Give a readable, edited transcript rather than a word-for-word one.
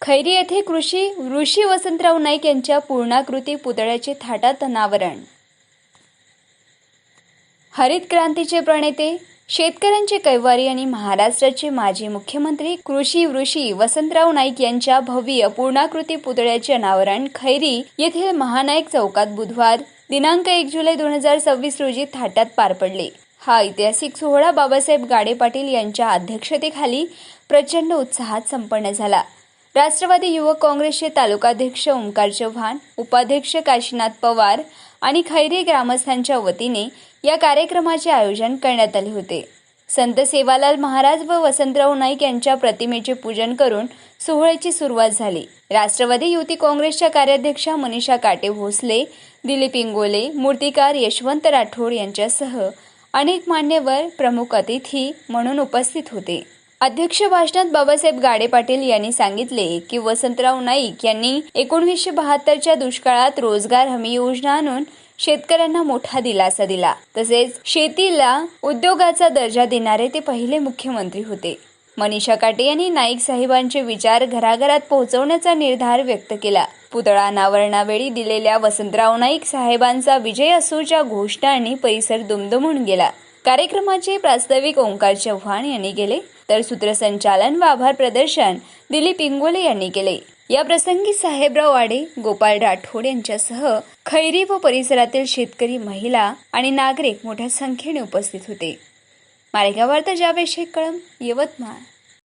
खैरी येथे ऋषी वसंतराव नाईक यांच्या पूर्णाकृती पुतळ्याचे थाटात अनावरण। हरित क्रांतीचे प्रणेते, शेतकऱ्यांचे कैवारी आणि महाराष्ट्राचे माजी मुख्यमंत्री कृषी ऋषी वसंतराव नाईक यांच्या भव्य पूर्णाकृती पुतळ्याचे अनावरण खैरी येथील महानायक चौकात बुधवार दिनांक 1 जुलै 2026 रोजी थाटात पार पडले। हा ऐतिहासिक सोहळा बाबासाहेब गाडे पाटील यांच्या अध्यक्षतेखाली प्रचंड उत्साहात संपन्न झाला। राष्ट्रवादी युवक काँग्रेसचे तालुकाध्यक्ष ओमकार चव्हाण, उपाध्यक्ष काशीनाथ पवार आणि खैरी ग्रामस्थांच्या वतीने या कार्यक्रमाचे आयोजन करण्यात आले होते। संत सेवालाल महाराज व वसंतराव नाईक यांच्या प्रतिमेचे पूजन करून सोहळ्याची सुरुवात झाली। राष्ट्रवादी युवती काँग्रेसच्या कार्याध्यक्षा मनीषा काटे भोसले, दिलीप इंगोले, मूर्तिकार यशवंत राठोड यांच्यासह अनेक मान्यवर प्रमुख अतिथी म्हणून उपस्थित होते। अध्यक्ष भाषणात बाबासाहेब गाडे पाटील यांनी सांगितले की वसंतराव नाईक यांनी 1972च्या दुष्काळात रोजगार हमी योजना आणून शेतकऱ्यांना मोठा दिलासा दिला। तसेच शेतीला उद्योगाचा दर्जा देणारे ते पहिले मुख्यमंत्री होते। मनीषा काटे यांनी नाईक साहेबांचे विचार घराघरात पोहोचवण्याचा निर्धार व्यक्त केला। पुतळा अनावरणावेळी दिलेल्या वसंतराव नाईक साहेबांचा विजय असोच्या घोषणांनी परिसर दुमदुमून गेला। कार्यक्रमाचे प्रास्ताविक ओमकार चव्हाण यांनी केले, तर सूत्रसंचालन व आभार प्रदर्शन दिलीप इंगोले यांनी केले। या प्रसंगी साहेबराव आडे, गोपाळ राठोड यांच्यासह खैरी व परिसरातील शेतकरी, महिला आणि नागरिक मोठ्या संख्येने उपस्थित होते। मालेगाव वार्ता जावेद शेख कळम, यवतमाळ।